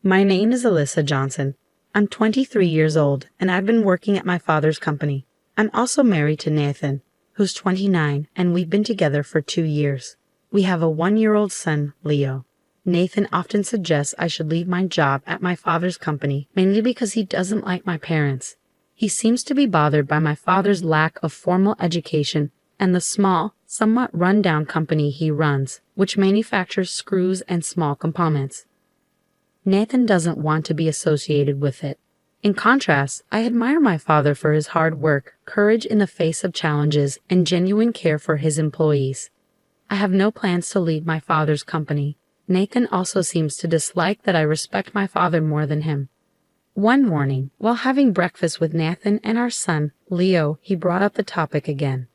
My name is Alyssa Johnson. I'm 23 years old, and I've been working at my father's company. I'm also married to Nathan, who's 29, and we've been together for 2 years. We have a 1-year-old son, Leo. Nathan often suggests I should leave my job at my father's company, mainly because he doesn't like my parents. He seems to be bothered by my father's lack of formal education and the small, somewhat run-down company he runs, which manufactures screws and small components. Nathan doesn't want to be associated with it. In contrast, I admire my father for his hard work, courage in the face of challenges, and genuine care for his employees. I have no plans to leave my father's company. Nathan also seems to dislike that I respect my father more than him. One morning, while having breakfast with Nathan and our son, Leo, he brought up the topic again.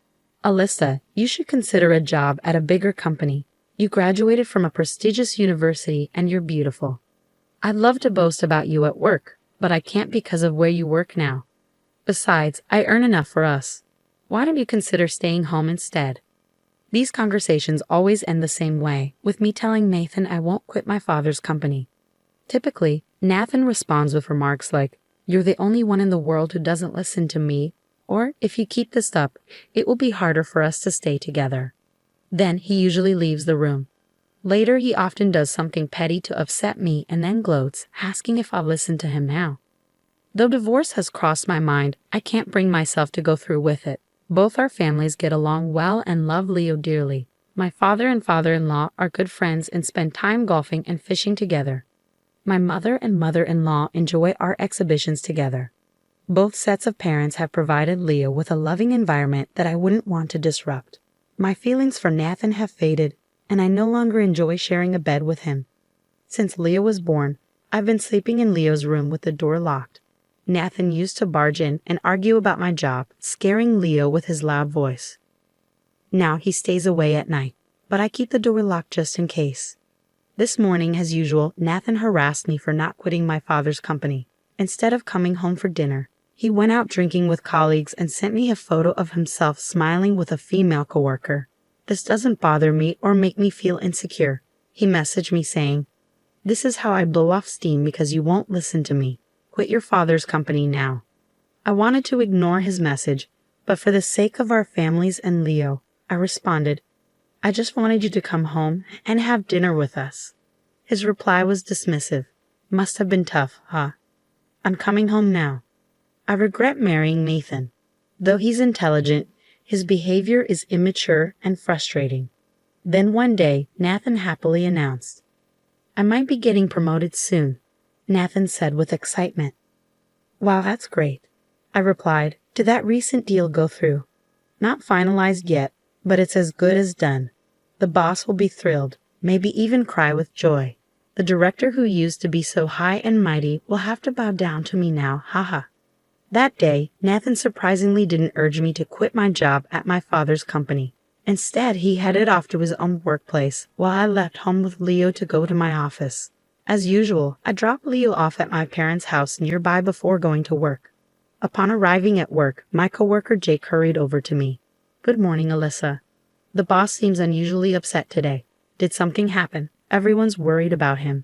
Alyssa, you should consider a job at a bigger company. You graduated from a prestigious university and you're beautiful. I'd love to boast about you at work, but I can't because of where you work now. Besides, I earn enough for us. Why don't you consider staying home instead? These conversations always end the same way, with me telling Nathan I won't quit my father's company. Typically, Nathan responds with remarks like, "You're the only one in the world who doesn't listen to me," or, "If you keep this up, it will be harder for us to stay together." Then he usually leaves the room. Later, he often does something petty to upset me and then gloats, asking if I'll listen to him now. Though divorce has crossed my mind, I can't bring myself to go through with it. Both our families get along well and love Leo dearly. My father and father-in-law are good friends and spend time golfing and fishing together. My mother and mother-in-law enjoy art exhibitions together. Both sets of parents have provided Leo with a loving environment that I wouldn't want to disrupt. My feelings for Nathan have faded, and I no longer enjoy sharing a bed with him. Since Leo was born, I've been sleeping in Leo's room with the door locked. Nathan used to barge in and argue about my job, scaring Leo with his loud voice. Now he stays away at night, but I keep the door locked just in case. This morning, as usual, Nathan harassed me for not quitting my father's company. Instead of coming home for dinner, he went out drinking with colleagues and sent me a photo of himself smiling with a female coworker. This doesn't bother me or make me feel insecure. He messaged me saying, "This is how I blow off steam because you won't listen to me. Quit your father's company now." I wanted to ignore his message, but for the sake of our families and Leo, I responded, "I just wanted you to come home and have dinner with us." His reply was dismissive. "Must have been tough, huh? I'm coming home now." I regret marrying Nathan. Though he's intelligent, his behavior is immature and frustrating. Then one day, Nathan happily announced, "I might be getting promoted soon," Nathan said with excitement. "Wow, that's great." I replied, "Did that recent deal go through?" "Not finalized yet, but it's as good as done. The boss will be thrilled, maybe even cry with joy. The director who used to be so high and mighty will have to bow down to me now, haha." That day, Nathan surprisingly didn't urge me to quit my job at my father's company. Instead, he headed off to his own workplace while I left home with Leo to go to my office. As usual, I dropped Leo off at my parents' house nearby before going to work. Upon arriving at work, my coworker Jake hurried over to me. "Good morning, Alyssa. The boss seems unusually upset today. Did something happen? Everyone's worried about him."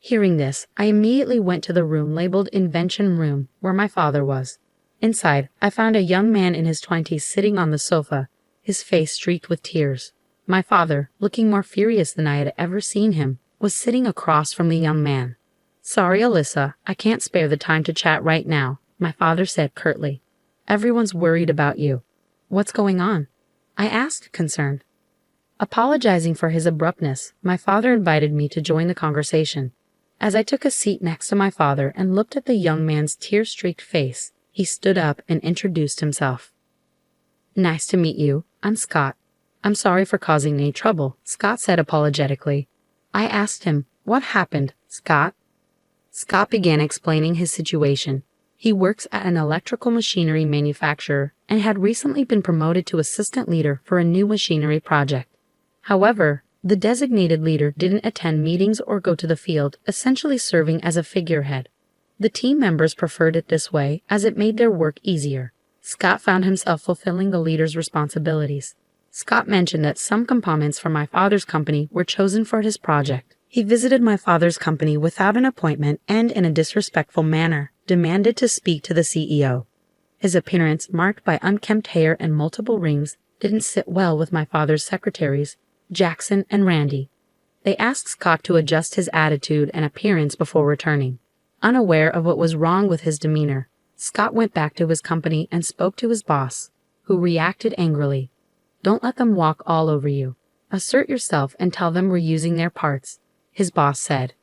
Hearing this, I immediately went to the room labeled Invention Room, where my father was. Inside, I found a young man in his 20s sitting on the sofa, his face streaked with tears. My father, looking more furious than I had ever seen him, was sitting across from the young man. "Sorry, Alyssa, I can't spare the time to chat right now," my father said curtly. "Everyone's worried about you." "What's going on?" I asked, concerned. Apologizing for his abruptness, my father invited me to join the conversation. As I took a seat next to my father and looked at the young man's tear-streaked face, he stood up and introduced himself. "Nice to meet you. I'm Scott." "I'm sorry for causing any trouble," Scott said apologetically. I asked him, "What happened, Scott?" Scott began explaining his situation. He works at an electrical machinery manufacturer and had recently been promoted to assistant leader for a new machinery project. However, the designated leader didn't attend meetings or go to the field, essentially serving as a figurehead. The team members preferred it this way as it made their work easier. Scott found himself fulfilling the leader's responsibilities. Scott mentioned that some components from my father's company were chosen for his project. He visited my father's company without an appointment and in a disrespectful manner demanded to speak to the CEO. His appearance, marked by unkempt hair and multiple rings, didn't sit well with my father's secretaries, Jackson and Randy. They asked Scott to adjust his attitude and appearance before returning. Unaware of what was wrong with his demeanor, Scott went back to his company and spoke to his boss, who reacted angrily. "Don't let them walk all over you. Assert yourself and tell them we're using their parts," his boss said.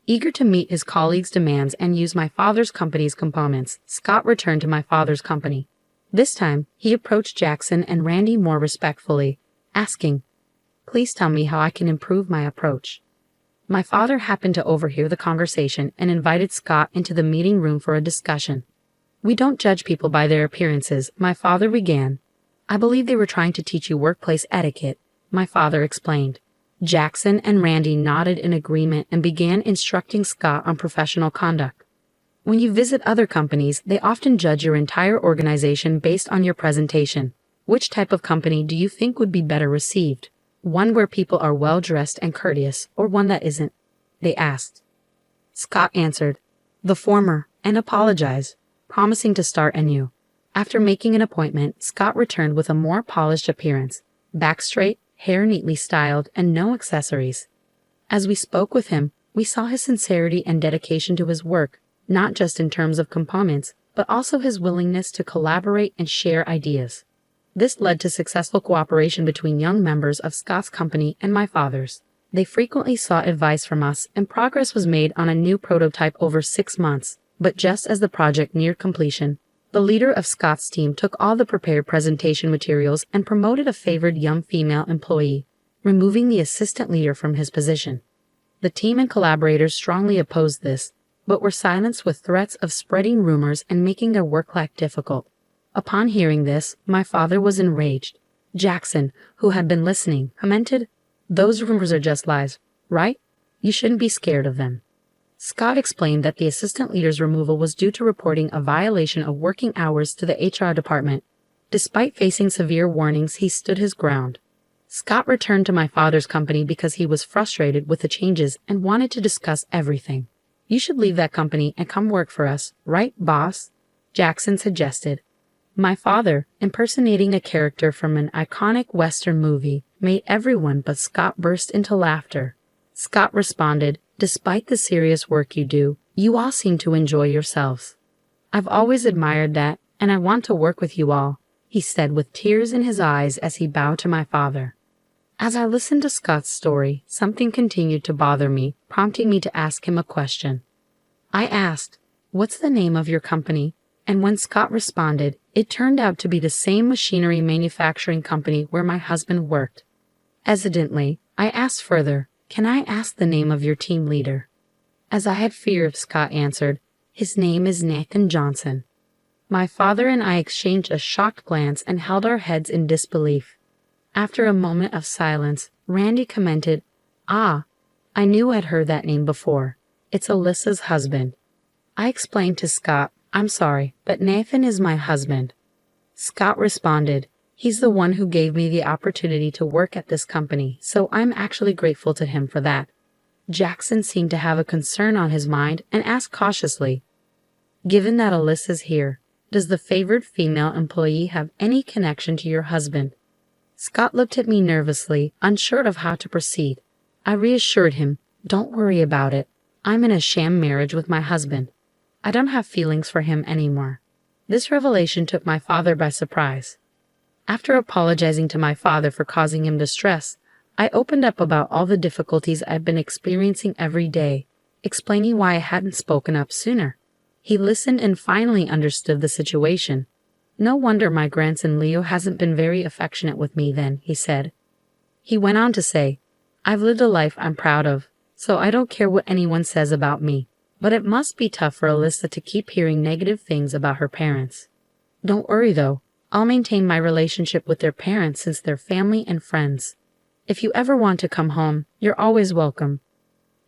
Eager to meet his colleagues' demands and use my father's company's components, Scott returned to my father's company. This time, he approached Jackson and Randy more respectfully, asking, "Please tell me how I can improve my approach." My father happened to overhear the conversation and invited Scott into the meeting room for a discussion. "We don't judge people by their appearances," my father began. "I believe they were trying to teach you workplace etiquette," my father explained. Jackson and Randy nodded in agreement and began instructing Scott on professional conduct. "When you visit other companies, they often judge your entire organization based on your presentation. Which type of company do you think would be better received? One where people are well-dressed and courteous, or one that isn't?" they asked. Scott answered, "The former," and apologized, promising to start anew. After making an appointment, Scott returned with a more polished appearance, back straight, hair neatly styled, and no accessories. As we spoke with him, we saw his sincerity and dedication to his work, not just in terms of components, but also his willingness to collaborate and share ideas. This led to successful cooperation between young members of Scott's company and my father's. They frequently sought advice from us, and progress was made on a new prototype over 6 months. But just as the project neared completion, the leader of Scott's team took all the prepared presentation materials and promoted a favored young female employee, removing the assistant leader from his position. The team and collaborators strongly opposed this, but were silenced with threats of spreading rumors and making their work life difficult. Upon hearing this, my father was enraged. Jackson, who had been listening, commented, "Those rumors are just lies, right? You shouldn't be scared of them." Scott explained that the assistant leader's removal was due to reporting a violation of working hours to the HR department. Despite facing severe warnings, he stood his ground. Scott returned to my father's company because he was frustrated with the changes and wanted to discuss everything. "You should leave that company and come work for us, right, boss?" Jackson suggested. My father, impersonating a character from an iconic Western movie, made everyone but Scott burst into laughter. Scott responded, "Despite the serious work you do, you all seem to enjoy yourselves. I've always admired that, and I want to work with you all," he said with tears in his eyes as he bowed to my father. As I listened to Scott's story, something continued to bother me, prompting me to ask him a question. I asked, "What's the name of your company?" And when Scott responded, it turned out to be the same machinery manufacturing company where my husband worked. Hesitantly, I asked further, "Can I ask the name of your team leader?" As I had feared, Scott answered, "His name is Nathan Johnson." My father and I exchanged a shocked glance and held our heads in disbelief. After a moment of silence, Randy commented, "Ah, I knew I'd heard that name before. It's Alyssa's husband." I explained to Scott, "I'm sorry, but Nathan is my husband." Scott responded, "He's the one who gave me the opportunity to work at this company, so I'm actually grateful to him for that." Jackson seemed to have a concern on his mind and asked cautiously, "Given that Alyssa's here, does the favored female employee have any connection to your husband?" Scott looked at me nervously, unsure of how to proceed. I reassured him, "Don't worry about it. I'm in a sham marriage with my husband. I don't have feelings for him anymore." This revelation took my father by surprise. After apologizing to my father for causing him distress, I opened up about all the difficulties I've been experiencing every day, explaining why I hadn't spoken up sooner. He listened and finally understood the situation. "No wonder my grandson Leo hasn't been very affectionate with me then," he said. He went on to say, "I've lived a life I'm proud of, so I don't care what anyone says about me. But it must be tough for Alyssa to keep hearing negative things about her parents. Don't worry though, I'll maintain my relationship with their parents since they're family and friends. If you ever want to come home, you're always welcome."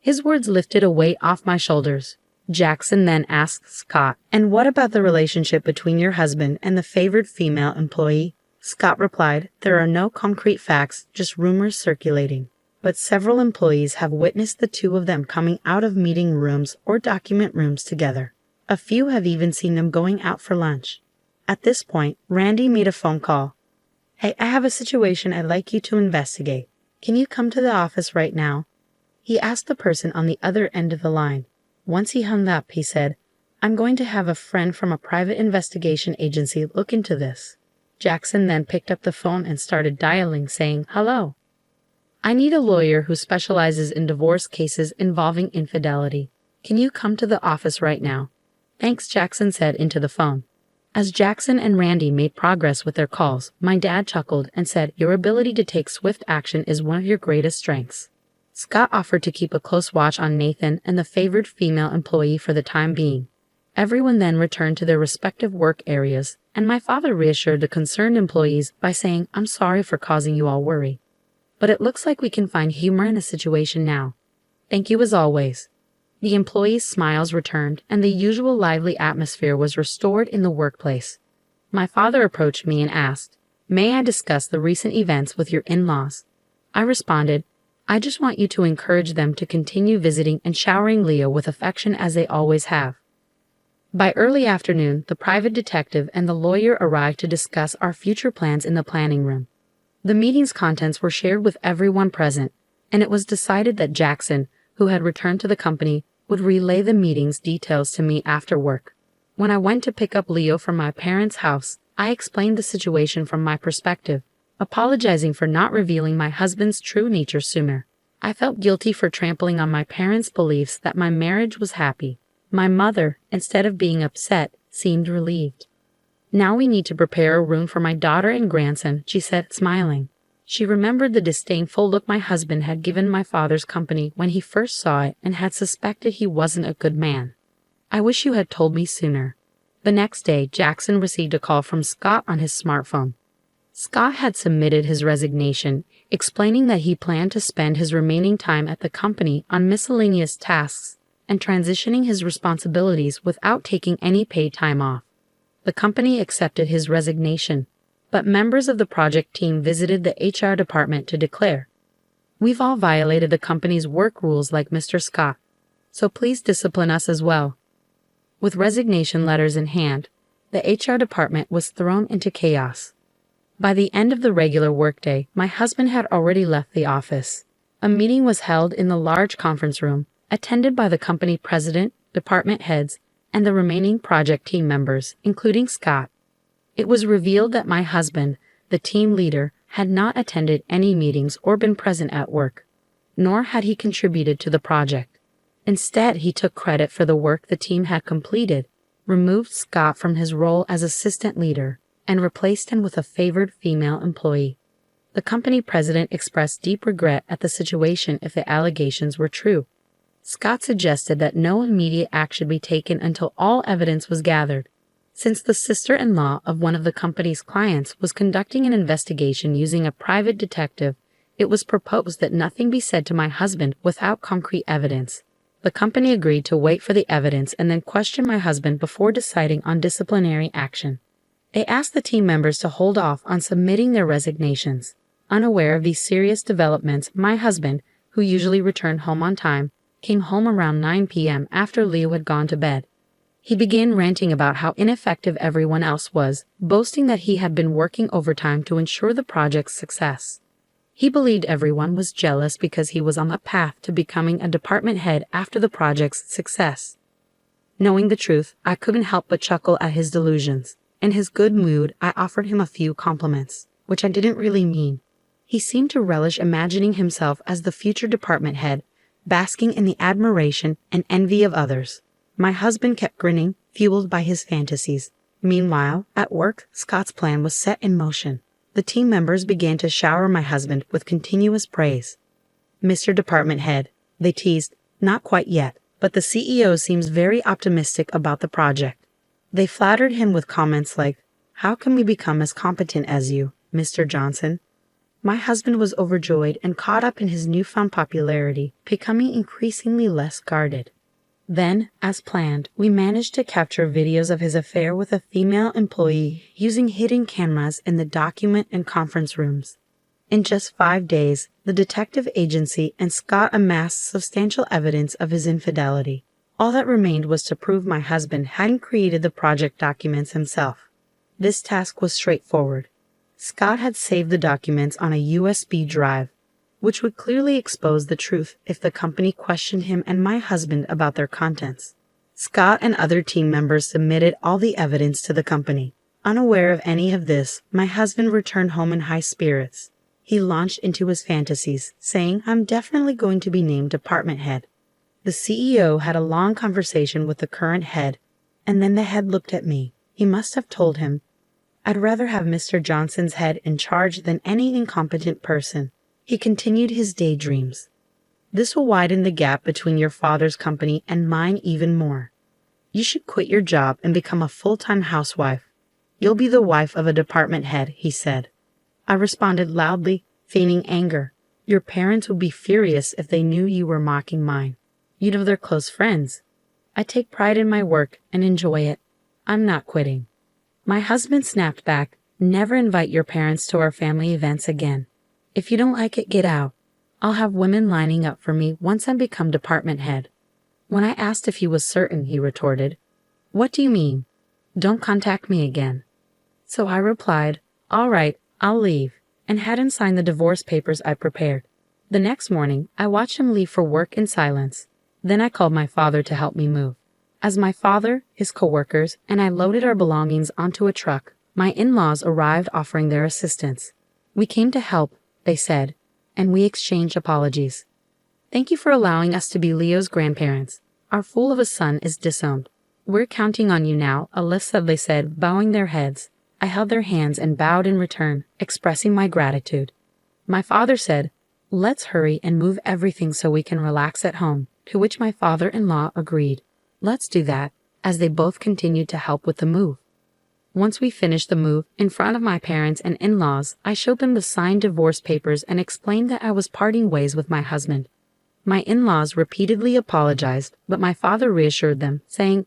His words lifted a weight off my shoulders. Jackson then asked Scott, "And what about the relationship between your husband and the favored female employee?" Scott replied, "There are no concrete facts, just rumors circulating. but several employees have witnessed the two of them coming out of meeting rooms or document rooms together. A few have even seen them going out for lunch. At this point, Randy made a phone call. "Hey, I have a situation I'd like you to investigate. Can you come to the office right now?" He asked the person on the other end of the line. Once he hung up, he said, "I'm going to have a friend from a private investigation agency look into this." Jackson then picked up the phone and started dialing, saying, "Hello. I need a lawyer who specializes in divorce cases involving infidelity. Can you come to the office right now?" "Thanks," Jackson said into the phone. As Jackson and Randy made progress with their calls, my dad chuckled and said, "Your ability to take swift action is one of your greatest strengths." Scott offered to keep a close watch on Nathan and the favored female employee for the time being. Everyone then returned to their respective work areas, and my father reassured the concerned employees by saying, "I'm sorry for causing you all worry, but it looks like we can find humor in the situation now. Thank you as always." The employees' smiles returned, and the usual lively atmosphere was restored in the workplace. My father approached me and asked, "May I discuss the recent events with your in-laws?" I responded, "I just want you to encourage them to continue visiting and showering Leo with affection as they always have." By early afternoon, the private detective and the lawyer arrived to discuss our future plans in the planning room. The meeting's contents were shared with everyone present, and it was decided that Jackson, who had returned to the company, would relay the meeting's details to me after work. When I went to pick up Leo from my parents' house, I explained the situation from my perspective, apologizing for not revealing my husband's true nature sooner. I felt guilty for trampling on my parents' beliefs that my marriage was happy. My mother, instead of being upset, seemed relieved. "Now we need to prepare a room for my daughter and grandson," she said, smiling. She remembered the disdainful look my husband had given my father's company when he first saw it and had suspected he wasn't a good man. "I wish you had told me sooner." The next day, Jackson received a call from Scott on his smartphone. Scott had submitted his resignation, explaining that he planned to spend his remaining time at the company on miscellaneous tasks and transitioning his responsibilities without taking any paid time off. The company accepted his resignation, but members of the project team visited the HR department to declare, "We've all violated the company's work rules like Mr. Scott, so please discipline us as well." With resignation letters in hand, the HR department was thrown into chaos. By the end of the regular workday, my husband had already left the office. A meeting was held in the large conference room, attended by the company president, department heads, and the remaining project team members, including Scott. It was revealed that my husband, the team leader, had not attended any meetings or been present at work, nor had he contributed to the project. Instead, he took credit for the work the team had completed, removed Scott from his role as assistant leader, and replaced him with a favored female employee. The company president expressed deep regret at the situation if the allegations were true. Scott suggested that no immediate action be taken until all evidence was gathered. Since the sister-in-law of one of the company's clients was conducting an investigation using a private detective, it was proposed that nothing be said to my husband without concrete evidence. The company agreed to wait for the evidence and then question my husband before deciding on disciplinary action. They asked the team members to hold off on submitting their resignations. Unaware of these serious developments, my husband, who usually returned home on time, came home around 9 p.m. after Leo had gone to bed. He began ranting about how ineffective everyone else was, boasting that he had been working overtime to ensure the project's success. He believed everyone was jealous because he was on the path to becoming a department head after the project's success. Knowing the truth, I couldn't help but chuckle at his delusions. In his good mood, I offered him a few compliments, which I didn't really mean. He seemed to relish imagining himself as the future department head, basking in the admiration and envy of others. My husband kept grinning, fueled by his fantasies. Meanwhile, at work, Scott's plan was set in motion. The team members began to shower my husband with continuous praise. "Mr. Department Head," they teased, "not quite yet, but the CEO seems very optimistic about the project." They flattered him with comments like, "How can we become as competent as you, Mr. Johnson?" My husband was overjoyed and caught up in his newfound popularity, becoming increasingly less guarded. Then, as planned, we managed to capture videos of his affair with a female employee using hidden cameras in the document and conference rooms. In just 5 days, the detective agency and Scott amassed substantial evidence of his infidelity. All that remained was to prove my husband hadn't created the project documents himself. This task was straightforward. Scott had saved the documents on a USB drive, which would clearly expose the truth if the company questioned him and my husband about their contents. Scott and other team members submitted all the evidence to the company. Unaware of any of this, my husband returned home in high spirits. He launched into his fantasies, saying, "I'm definitely going to be named department head." The CEO had a long conversation with the current head, and then the head looked at me. He must have told him, "I'd rather have Mr. Johnson's head in charge than any incompetent person." He continued his daydreams. "This will widen the gap between your father's company and mine even more. You should quit your job and become a full-time housewife. You'll be the wife of a department head," he said. I responded loudly, feigning anger. "Your parents would be furious if they knew you were mocking mine. You'd have their close friends. I take pride in my work and enjoy it. I'm not quitting." My husband snapped back, "Never invite your parents to our family events again. If you don't like it, get out. I'll have women lining up for me once I become department head." When I asked if he was certain, he retorted, "What do you mean? Don't contact me again." So I replied, "All right, I'll leave," and had him sign the divorce papers I prepared. The next morning, I watched him leave for work in silence. Then I called my father to help me move. As my father, his coworkers, and I loaded our belongings onto a truck, my in-laws arrived offering their assistance. "We came to help," they said, and we exchanged apologies. "Thank you for allowing us to be Leo's grandparents. Our fool of a son is disowned. We're counting on you now," Alyssa, they said, bowing their heads. I held their hands and bowed in return, expressing my gratitude. My father said, "Let's hurry and move everything so we can relax at home," to which my father-in-law agreed. "Let's do that," as they both continued to help with the move. Once we finished the move, in front of my parents and in-laws, I showed them the signed divorce papers and explained that I was parting ways with my husband. My in-laws repeatedly apologized, but my father reassured them, saying,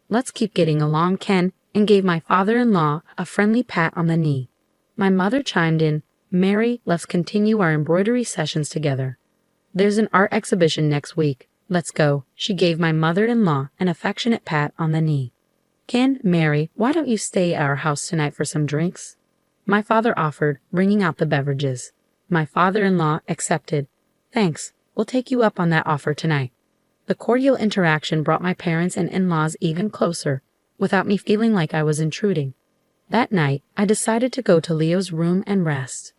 "Let's keep getting along, Ken," and gave my father-in-law a friendly pat on the knee. My mother chimed in, "Mary, let's continue our embroidery sessions together. There's an art exhibition next week. Let's go." She gave my mother-in-law an affectionate pat on the knee. "Ken, Mary, why don't you stay at our house tonight for some drinks?" My father offered, bringing out the beverages. My father-in-law accepted. "Thanks, we'll take you up on that offer tonight." The cordial interaction brought my parents and in-laws even closer, without me feeling like I was intruding. That night, I decided to go to Leo's room and rest.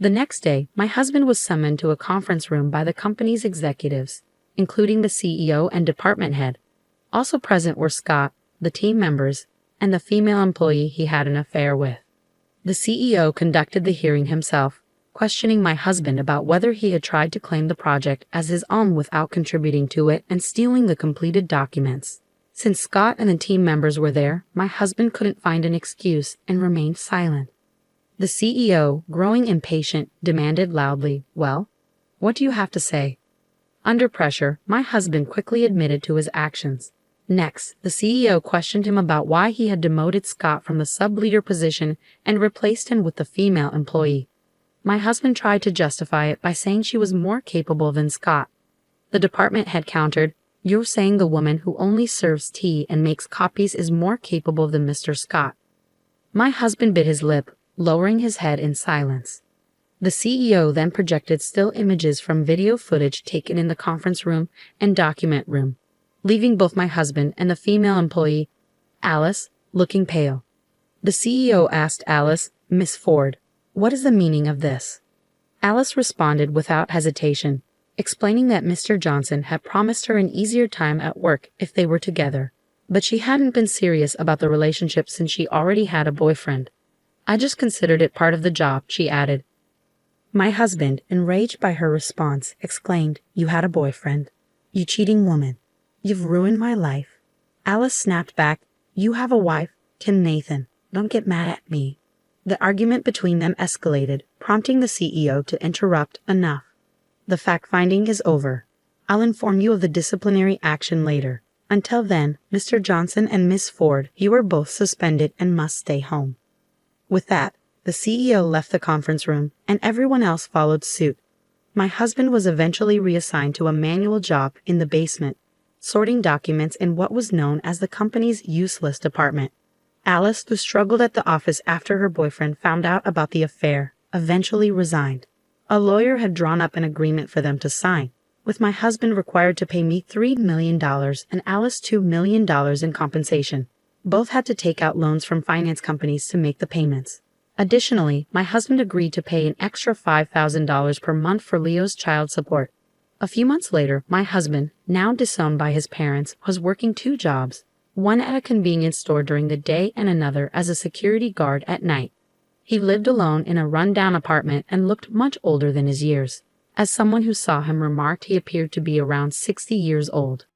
The next day, my husband was summoned to a conference room by the company's executives, including the CEO and department head. Also present were Scott, the team members, and the female employee he had an affair with. The CEO conducted the hearing himself, questioning my husband about whether he had tried to claim the project as his own without contributing to it and stealing the completed documents. Since Scott and the team members were there, my husband couldn't find an excuse and remained silent. The CEO, growing impatient, demanded loudly, "Well, what do you have to say?" Under pressure, my husband quickly admitted to his actions. Next, the CEO questioned him about why he had demoted Scott from the sub-leader position and replaced him with the female employee. My husband tried to justify it by saying she was more capable than Scott. The department head countered, "You're saying the woman who only serves tea and makes copies is more capable than Mr. Scott." My husband bit his lip, lowering his head in silence. The CEO then projected still images from video footage taken in the conference room and document room, leaving both my husband and the female employee, Alice, looking pale. The CEO asked Alice, "Miss Ford, what is the meaning of this?" Alice responded without hesitation, explaining that Mr. Johnson had promised her an easier time at work if they were together, but she hadn't been serious about the relationship since she already had a boyfriend. "I just considered it part of the job," she added. My husband, enraged by her response, exclaimed, "You had a boyfriend? You cheating woman. You've ruined my life." Alice snapped back, "You have a wife, Tim Nathan. Don't get mad at me." The argument between them escalated, prompting the CEO to interrupt. "Enough. The fact-finding is over. I'll inform you of the disciplinary action later. Until then, Mr. Johnson and Miss Ford, you are both suspended and must stay home." With that, The CEO left the conference room, and everyone else followed suit. My husband was eventually reassigned to a manual job in the basement, sorting documents in what was known as the company's useless department. Alice, who struggled at the office after her boyfriend found out about the affair, eventually resigned. A lawyer had drawn up an agreement for them to sign, with my husband required to pay me $3 million and Alice $2 million in compensation. Both had to take out loans from finance companies to make the payments. Additionally, my husband agreed to pay an extra $5,000 per month for Leo's child support. A few months later, my husband, now disowned by his parents, was working 2 jobs, one at a convenience store during the day and another as a security guard at night. He lived alone in a run-down apartment and looked much older than his years. As someone who saw him remarked, he appeared to be around 60 years old.